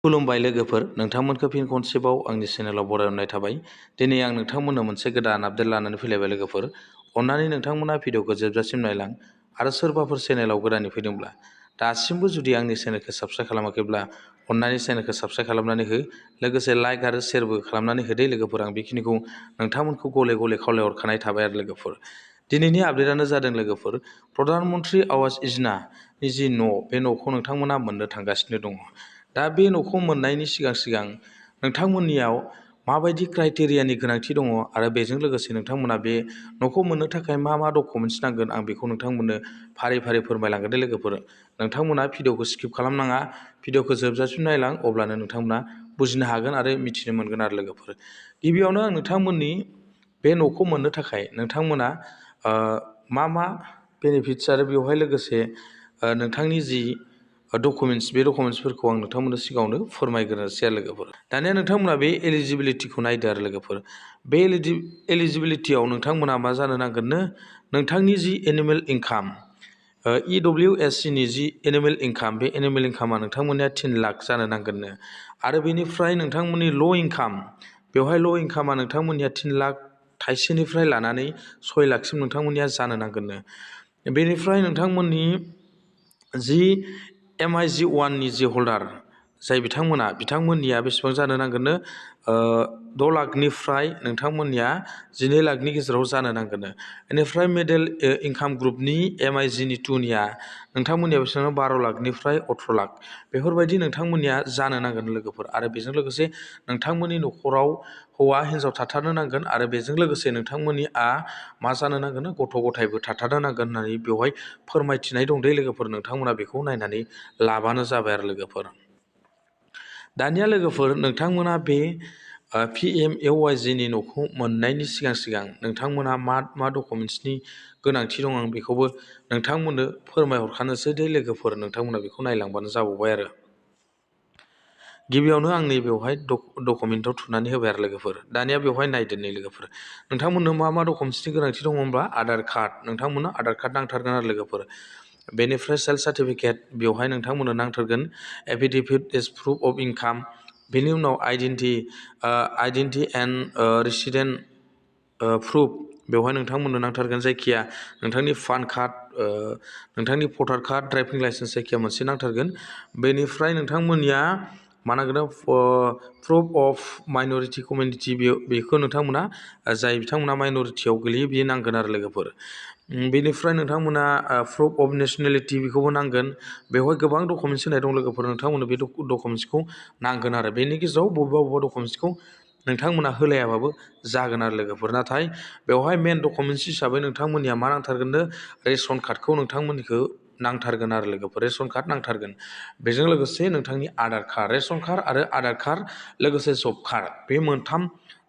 खुलुमबाय लोगोफोर, नोंथांमोनखौ फिन खनसेबाव आंनि चेनेलाव बरायनाय थाबाय। दिनै आं नोंथांमोननो मोनसे गोदान आपडेट लानानै फैलायबाय लोगोफोर। अन्नानै नोंथांमोना भिडिअखौ जोबजासिम नायलां आरो सोरबाफोर चेनेलाव गोदानै फैदोंब्ला दासिमबो जुदि आंनि चेनेलखौ साबस्क्राइब खालामाखैब्ला अन्नानै चेनेलखौ साबस्क्राइब खालामनानै हो, लोगोसे लाइक आरो शेयारबो खालामनानै होदे लोगोफोर। आं बेखिनिखौ नोंथांमोनखौ गले गले खावलायहरखानाय थाबाय आरो लोगोफोर। दिनैनि आपडेटआनो जादों लोगोफोर, प्रधान मन्त्रि आवास योजनानि जि न', बे न'खौ नोंथांमोना मोननो थांगासिनो दङ। दा बे न'खौ मोननायनि सिगां नोंथांमोननियाव माबायदि क्राइटेरियानि गोनांथि दङ आरो बेजों लोगोसे नोंथांमोना बे न'खौ मोननो थाखाय मा डकुमेन्ट्स नांगोन, आं बेखौ नोंथांमोननो फारि फारि फोरमायलांगोन दे लोगोफोर। नोंथांमोना भिडिअखौ स्किप खालामनाङा, भिडिअखौ जोबजासिम नायलां, अब्लानो नोंथांमोना बुजिनो हागोन आरो मिथिनो मोनगोन आरो लोगोफोर। गिबियावनो आं नोंथांमोननि बे न'खौ मोननो थाखाय नोंथांमोना मा बेनिफिट्स आरो बेवहाय लोगोसे नोंथांनि जि डकुमेन्ट्स, बे डकुमेन्ट्सफोरखौ आं नोंथांमोननो सिगाङावनो फोरमायग्रोनोसै आरो लोगोफोर। दानिया नोंथांमोना बे एलिजिबिलिटिखौ नायदो आरो लोगोफोर। बे एलिजिबिलिटियाव नोंथांमोना मा जानो नांगोननो, नोंथांनि जि एनुवेल इनकाम, EWSनि जि एनुवेल इनकाम, बे एनुवेल इनकामा नोंथांमोननिया 3 लाख जानो नांगोननो। आरो बेनिफ्राय नोंथांमोननि ल' इनकाम, बेवहाय ल' इनकामा नोंथांमोननिया 3 लाख थाइसेनिफ्राय लानानै 6 लाखसिम नोंथांमोननिया जानो नांगोननो। बेनिफ्राय नोंथांमोननि जि MIG-1नि जि हल्डार, जाय बिथांमोननिया बेसेबां जानो नांगोननो, 6 लाखनिफ्राय नोंथांमोननिया 12 लाखनि गेजेराव जानो नांगोननो। बेनिफ्राय मिडल इनकाम ग्रुपनि MIG-2 निया नोंथांमोननिया बेसेबां 12 लाखनिफ्राय 18 लाख, बेफोरबायदि नोंथांमोननिया जानो नांगोन लोगोफोर। आरो बेजों लोगोसे नोंथांमोननि न'खराव हौवा हिन्जाव थाथारनो नांगोन, आरो बेजों लोगोसे नोंथांमोननिया मा जानो नांगोन, गथ' गथायबो थाथारनो नांगोन होननानै बेवहाय फोरमायथिनाय दं दे लोगोफोर। नोंथांमोना बेखौ नायनानै लाबानो जाबाय आरो लोगोफोर। दानिया लोगोफोर, नोंथांमोना बे PMAYGनि न'खौ मोननायनि सिगां नोंथांमोना मा डकुमेन्ट्सनि गोनांथि दं, आं बेखौबो नोंथांमोननो फोरमायहरखानोसै दे लोगोफोर। नोंथांमोना बेखौ नायलांबानो जाबावबाय आरो। गिबियावनो आं बेवहाय डकुमेन्टआव थुनानै होबाय आरो लोगोफोर। दानिया बेवहाय नायदो नै लोगोफोर, नोंथांमोननो मा डकुमेन्ट्सनि गोनांथि दङ होनब्ला आधार कार्ड, नोंथांमोननो आधार कार्ड नांथारगोन आरो लोगोफोर। बेनिफ्राय सेल्फ सार्टिफिकेट, बेवहाय नोंथांमोननो नांथारगोन affidavit as proof of income. बेनि उनाव आइडेन्टिटि एन्ड रेसिडेन्ट प्रुफ, बेवहाय नोंथांमोननो नांथारगोन जायखिया नोंथांनि पान कार्ड, नोंथांनि भटार कार्ड, ड्राइभिं लाइसेन्स जायखिया मोनसे नांथारगोन। बेनिफ्राय नोंथांमोननिया मा नांगोन, प्रुफ अफ माइन'रिटि कमिउनिटि, बेखौ नोंथांमोना जाय बिथांमोना माइन'रिटियाव गोलैयो बेयो नांगोन आरो लोगोफोर। बेनिफ्राय नोंथांमोना प्रुफ अफ नेसनेलिटि, बेखौबो नांगोन। बेवहाय गोबां डकुमेन्ट्स होनाय दं लोगोफोर, नोंथांमोननो बे डकुमेन्ट्सखौ नांगोन आरो। बेनि गेजेराव बबेबा डकुमेन्ट्सखौ नोंथांमोना होलायाबाबो जागोन आरो लोगोफोर। नाथाय बेवहाय मेन डकुमेन्ट्स हिसाबै नोंथांमोननिया मा नांथारगोननो, रेशन कार्डखौ नोंथांमोननिखौ नांथारगोन आरो लोगोफोर। रेशन कार्ड नांथारगोन। बेजों लोगोसे नोंथांनि आधार कार्ड, रेशन कार्ड आरो आधार कार्ड, लोगोसे जब कार्ड, बे मोनथाम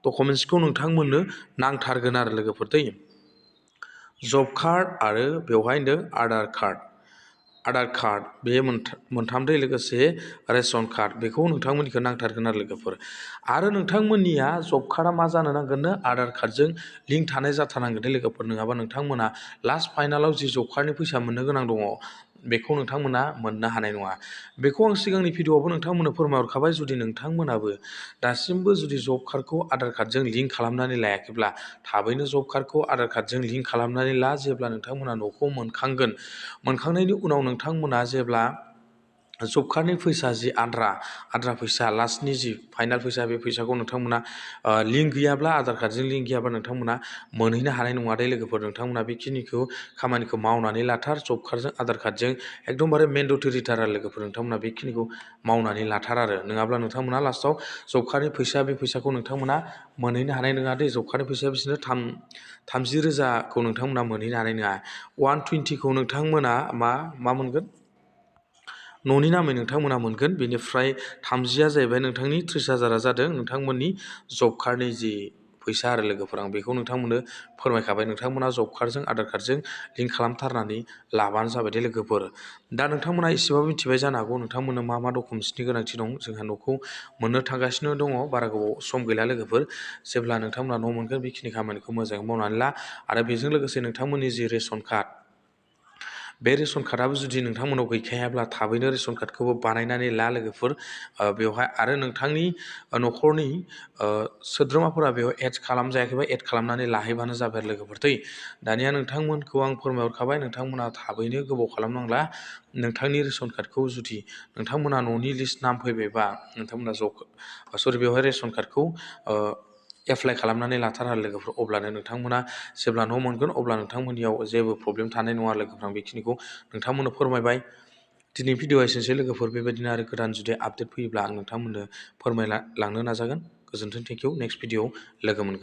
डकुमेन्ट्सखौ नोंथांमोननो नांथारगोन आरो लोगोफोर दै। जब कार्ड आरो बेवहाय होनदों आधार कार्ड, बे मोनथामजों लोगोसे रेशन कार्ड, बेखौ नोंथांमोननिखौ नांथारगोन आरो लोगोफोर। आरो नोंथांमोननिया जब कार्डआ मा जानो नांगोननो, आधार कार्डजों लिंक थानाय जाथारनांगोन दे लोगोफोर। नङाबा नोंथांमोना लास्ट फाइनालाव जि जब कार्डनि फैसा मोननो गोनां दङ, बेखौ नोंथांमोना मोननो हानाय नङा। बेखौ आं सिगांनि भिडिअआवबो नोंथांमोननो फोरमायहरखाबाय। जुदि नोंथांमोनाबो दासिमबो जुदि जब कार्डखौ आधार कार्डजों लिंक खालामनानै लायाखैब्ला, थाबैनो जब कार्डखौ आधार कार्डजों लिंक खालामनानै ला। जेब्ला नोंथांमोना न'खौ मोनखांनायनि उनाव नोंथांमोना जेब्ला जब कार्डनि फैसा जि आद्रा फैसा, लास्टनि जि फाइनाल फैसा, बे फैसाखौ नोंथांमोना लिंक गैयाब्ला, आधार कार्डजों लिंक गैयाब्ला नोंथांमोना मोनहैनो हानाय नङा दे लोगोफोर। नोंथांमोना बेखिनिखौ खामानिखौ मावनानै लाथार। जब कार्डजों आधार कार्डजों एकदमबारे मेन्डेटरिथार आरो लोगोफोर। नोंथांमोना बेखिनिखौ मावनानै लाथार आरो। नङाब्ला नोंथांमोना लास्टआव जब कार्डनि फैसा, बे फैसाखौ नोंथांमोना मोनहैनो हानाय नङा दे। जब कार्डनि फैसाया बिसोरनो 30,000खौ नोंथांमोना मोनहैनो हानाय नङा। 120खौ नोंथांमोना मा मोनगोन, न'नि नामै नोंथांमोना मोनगोन। बेनिफ्राय 30आ जाहैबाय नोंथांनि 30,000आ जादों नोंथांमोननि जब कार्डनि जि फैसा आरो लोगोफोर। आं बेखौ नोंथांमोननो फोरमायखाबाय। नोंथांमोना जब कार्डजों आधार कार्डजों लिंक खालामथारनानै लाबानो जाबाय दे लोगोफोर। दा नोंथांमोना एसेबाबो मिथिबाय जानो हागौ नोंथांमोननो मा डकुमेन्ट्सनि गोनांथि दं। जोंहा न'खौ मोननो थांगासिनो दङ, बारा गोबाव सम गैला लोगोफोर। जेब्ला नोंथांमोना न' मोनगोन, बेखिनि खामानिखौ मोजाङै मावनानै ला। आरो बेजों लोगोसे नोंथांमोननि जि रेशन कार्ड, बे रेशन कार्डआबो जुदि नोंथांमोनाव गैखायाब्ला थाबैनो रेशन कार्डखौबो बानायनानै ला लोगोफोर बेवहाय आरो नोंथांनि न'खरनि सोद्रोमाफोरा बेयाव एड खालामजायाखैबा एड खालामनानै लाहैबानो जाबाय आरो लोगोफोर दानिया नोंथांमोनखौ आं फोरमायहरखाबाय नोंथांमोना थाबैनो गोबाव खालामनांला नोंथांनि रेशन कार्डखौ जुदि नोंथांमोना न'नि लिस्ट नाम फैबायबा नोंथांमोना बेवहाय रेशन कार्डखौ एप्लाइ खालामनानै लाथार आरो लोगोफोर अब्लानो नोंथांमोना जेब्ला न' मोनगोन अब्ला नोंथांमोननियाव जेबो प्रब्लेम थानाय नङा लोगोफोर आं बेखिनिखौ नोंथांमोननो फोरमायबाय दिनै भिडिअ'आ एसेनोसै लोगोफोर बेबायदिनो आरो गोदान जुदि आपडेट फैयोब्ला आं नोंथांमोननो फोरमायलांनो नाजागोन गोजोन्थों थेंक इउ नेक्स्ट भिडिअ'आव लोगो मोनगोन